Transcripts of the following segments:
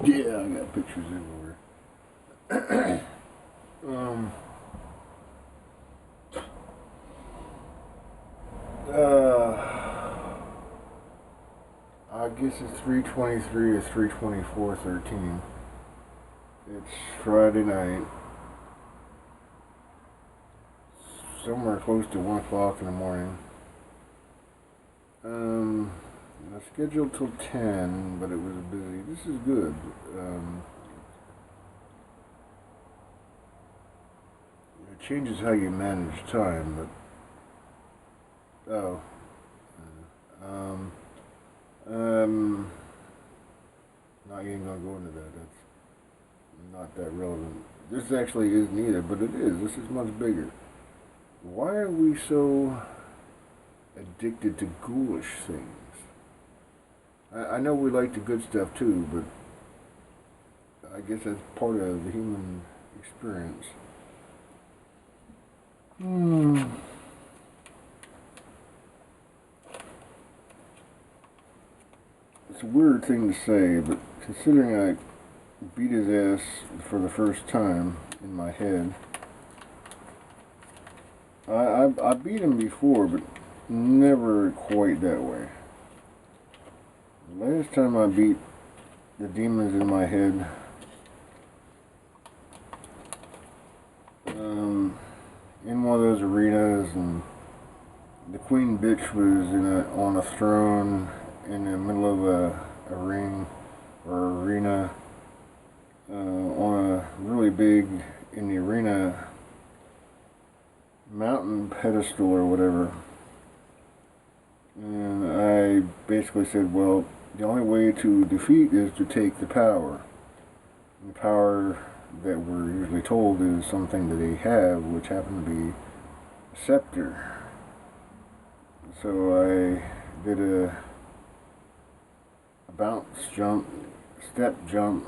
Yeah, I got pictures everywhere. um, uh, I guess it's 3:23 or 3:24:13. It's Friday night, somewhere close to 1 o'clock in the morning. Um, I was scheduled till 10, but it was busy. This is good. It changes how you manage time, but um, um, not even gonna go into that. That's not that relevant. This actually isn't either, but it is. This is much bigger. Why are we so addicted to ghoulish things? I know we like the good stuff too, but I guess that's part of the human experience. Hmm. It's a weird thing to say, but considering I beat his ass for the first time in my head, I beat him before, but never quite that way. The last time I beat the demons in my head, in one of those arenas, and the queen bitch was on a throne in the middle of a ring or arena, on a really big, in the arena, mountain pedestal or whatever. And I basically said, well, the only way to defeat is to take the power. And the power that we're usually told is something that they have, which happened to be a scepter. So I did a bounce jump, step jump,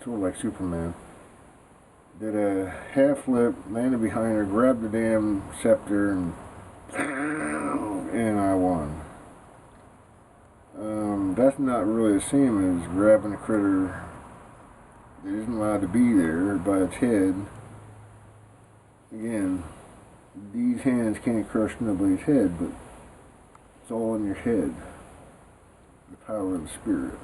sort of like Superman. Did a half flip, landed behind her, grabbed the damn scepter, and I won. That's not really the same as grabbing a critter that isn't allowed to be there by its head. Again, these hands can't crush nobody's head, but it's all in your head. The power of the spirit.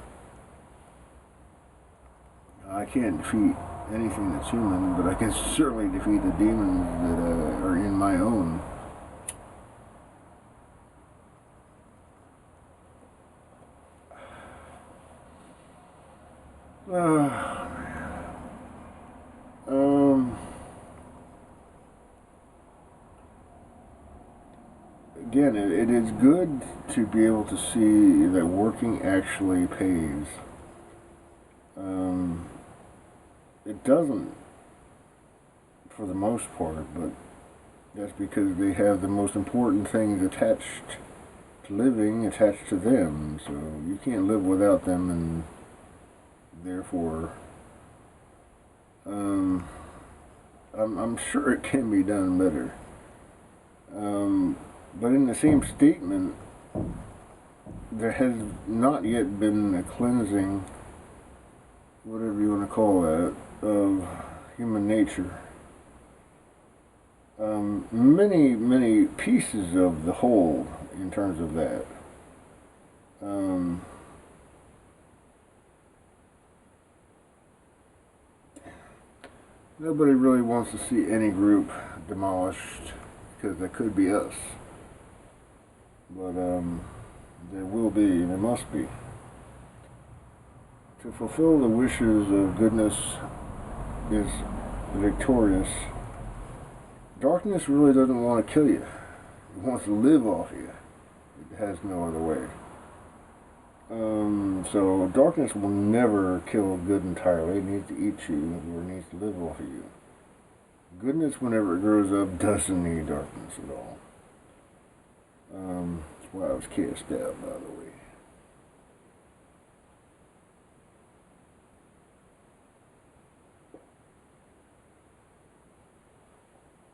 I can't defeat anything that's human, but I can certainly defeat the demons that are in my own. Uh, um, Again, it is good to be able to see that working actually pays. It doesn't for the most part, but that's because they have the most important things attached to living attached to them. So you can't live without them, and therefore, I'm sure it can be done better. But in the same statement, there has not yet been a cleansing, whatever you want to call that, of human nature. Many pieces of the whole in terms of that. Um, Nobody really wants to see any group demolished because that could be us. But there will be, there must be. To fulfill the wishes of goodness is victorious. Darkness really doesn't want to kill you. It wants to live off you. It has no other way. So darkness will never kill good entirely. It needs to eat you, or it needs to live off of you. Goodness, whenever it grows up, doesn't need darkness at all. That's why I was cast out, by the way.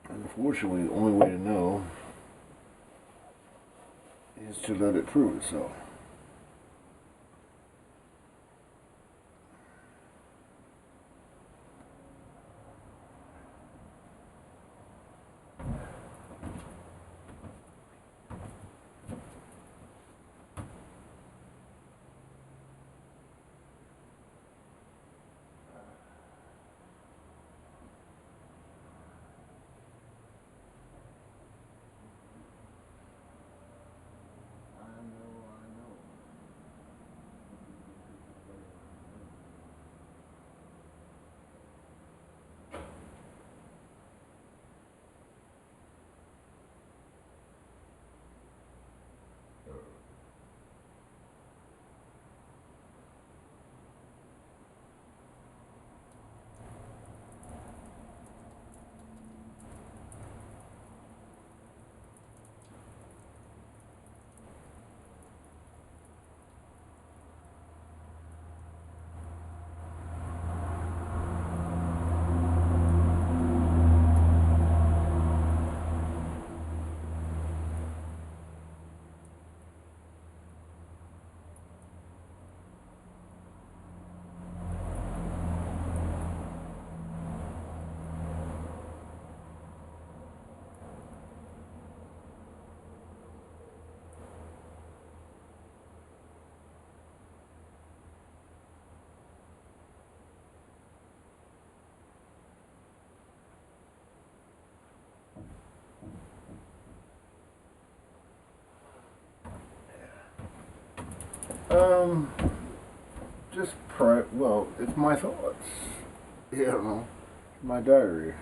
Unfortunately, the only way to know is to let it prove itself. Um, well, it's my thoughts. You know, my diary.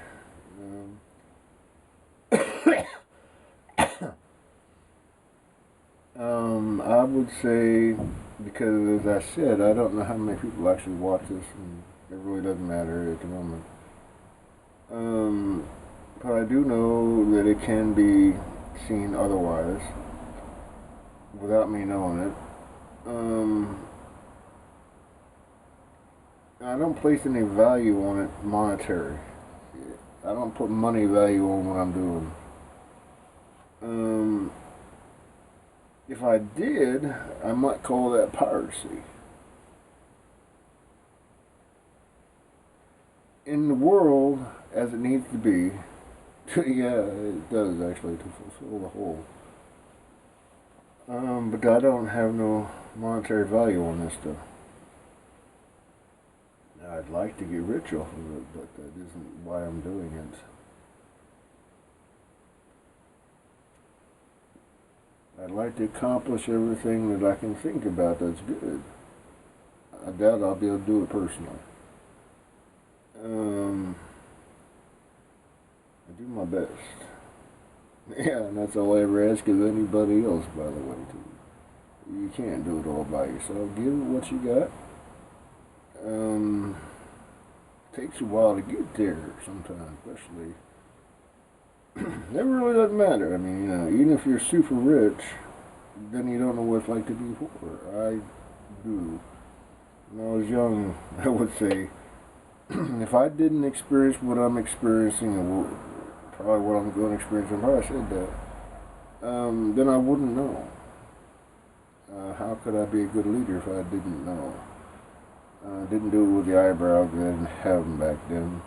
Um, I would say, because as I said, I don't know how many people actually watch this, and it really doesn't matter at the moment. Um, but I do know that it can be seen otherwise without me knowing it. Um, I don't place any value on it monetary. I don't put money value on what I'm doing. Um, if I did, I might call that piracy. In the world as it needs to be, yeah, it does actually to fulfill the whole. But I don't have no monetary value on this stuff. I'd like to get rich off of it, but that isn't why I'm doing it. I'd like to accomplish everything that I can think about that's good. I doubt I'll be able to do it personally. Um, I do my best. Yeah, and that's all I ever ask of anybody else, by the way, too. You can't do it all by yourself. Give it what you got. Um, takes a while to get there sometimes, especially. It really doesn't matter. I mean, even if you're super rich, then you don't know what it's like to be poor. I do. When I was young, I would say, if I didn't experience what I'm experiencing, or probably what I'm going to experience, I probably said that, then I wouldn't know. How could I be a good leader if I didn't know? Didn't do it with the eyebrows. I didn't have them back then.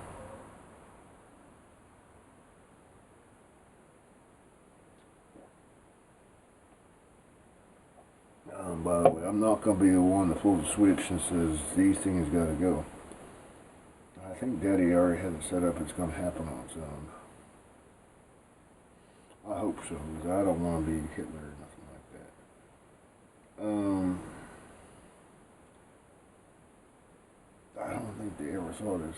By the way, I'm not going to be the one that pulls the switch and says, these things got to go. I think Daddy already has it set up. It's going to happen on its own. I hope so, because I don't want to be Hitler or nothing like that. I don't think they ever thought as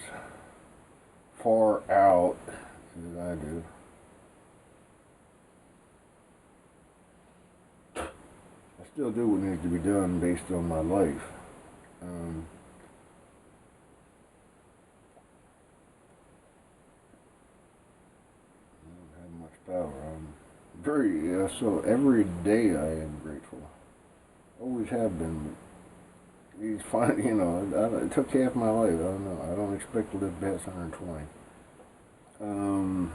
far out as I do. I still do what needs to be done based on my life. Um, I don't have much power. I'm so every day I am grateful. Always have been. He's fine, it took half my life. I don't know. I don't expect to live past 120. Um,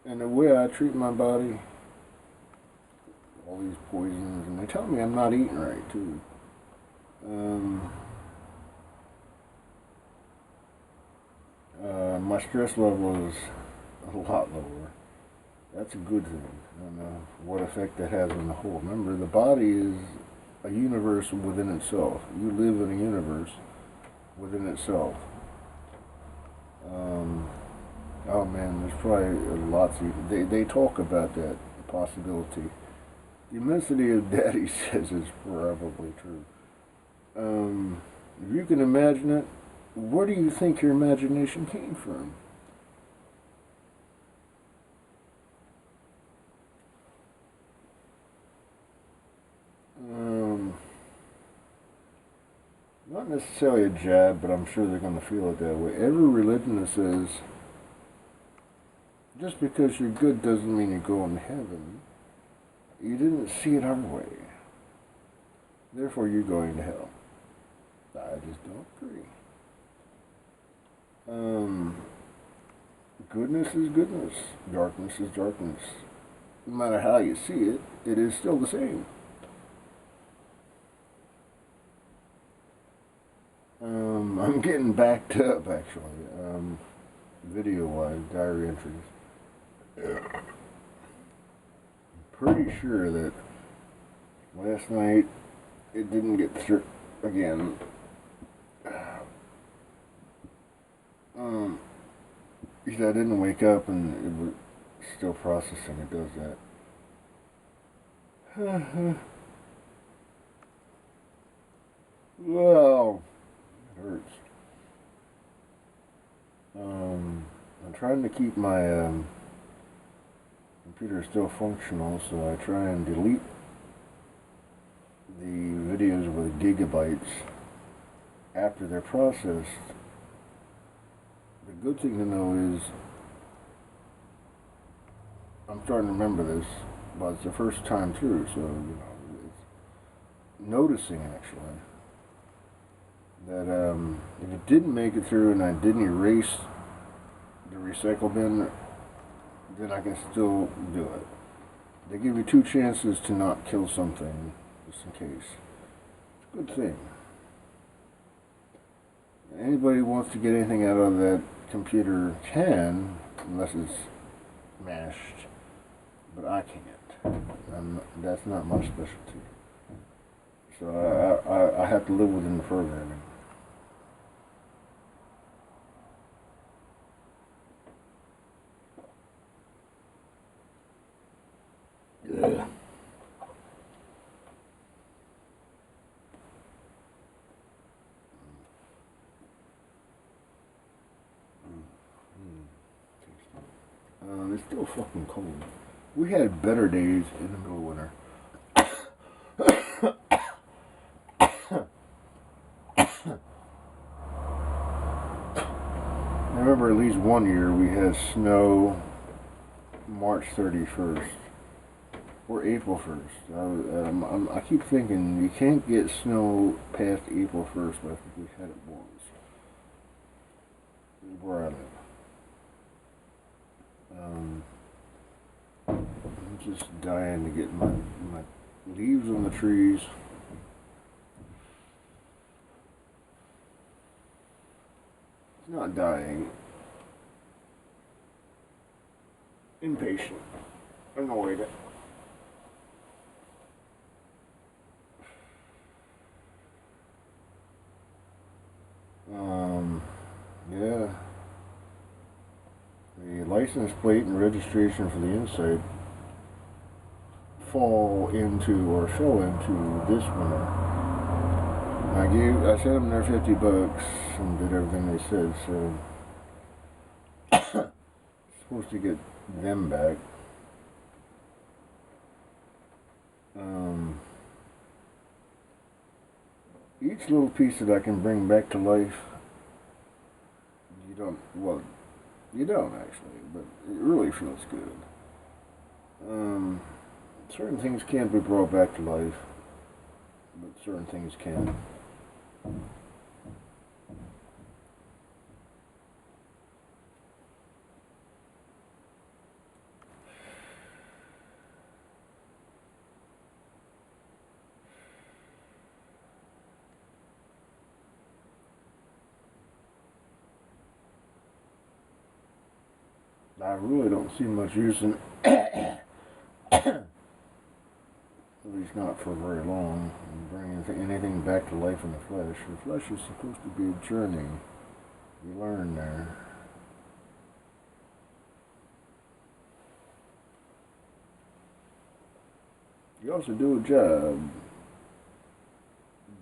and the way I treat my body, all these poisons, and they tell me I'm not eating right too. Um, my stress level is a lot lower. That's a good thing. I don't know what effect that has on the whole. Remember, the body is a universe within itself. You live in a universe within itself. Um, oh man, there's probably lots of. They talk about that possibility. The immensity of Daddy says is probably true. If you can imagine it, where do you think your imagination came from? Not necessarily a jab, but I'm sure they're going to feel it that way. Every religion that says just because you're good doesn't mean you're going to heaven. You didn't see it our way. Therefore, you're going to hell. I just don't agree. Um, Goodness is goodness. Darkness is darkness. No matter how you see it, it is still the same. I'm getting backed up, actually, video-wise, diary entries. I'm pretty sure that last night it didn't get through again. Because I didn't wake up and it was still processing. It does that. Well, it hurts. I'm trying to keep my computer still functional, so I try and delete the videos with gigabytes after they're processed. The good thing to know is I'm starting to remember this, but it's the first time through, so it's noticing actually that if it didn't make it through and I didn't erase the recycle bin, then I can still do it. They give you 2 chances to not kill something, just in case. It's a good thing. Anybody who wants to get anything out of that computer can, unless it's mashed, but I can't. That's not my specialty. So I have to live within the programming. Yeah. It's still fucking cold. We had better days in the middle of winter. I remember at least one year we had snow March 31st or April 1st. I keep thinking you can't get snow past April 1st, but I think we had it once where I live. I'm just dying to get my leaves on the trees. It's not dying. Impatient. Annoyed. Yeah. The license plate and registration for the inside fell into this winter. I sent them their $50 and did everything they said, so supposed to get them back. Each little piece that I can bring back to life, you don't actually, but it really feels good. Certain things can't be brought back to life, but certain things can. I really don't see much use in at least not for very long, bringing anything back to life in the flesh. The flesh is supposed to be a journey. You learn there. You also do a job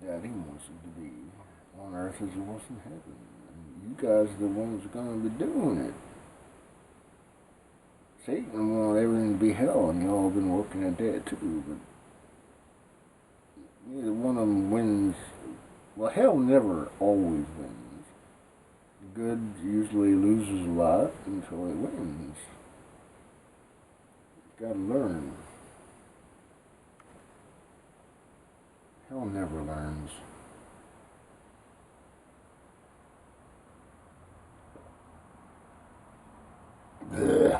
that he wants it to be on earth as it was in heaven. And you guys are the ones that are going to be doing it. Satan wanted everything to be hell, and y'all have been working at that too, but neither one of them wins. Well, hell never always wins. Good usually loses a lot until it wins. You gotta learn. Hell never learns. Ugh.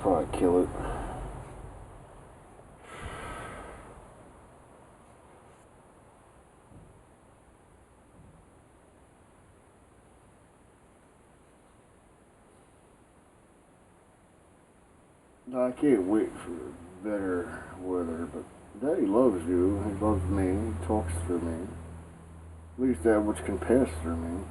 probably kill it. No, I can't wait for better weather, but Daddy loves you. He loves me. He talks through me. At least that which can pass through me.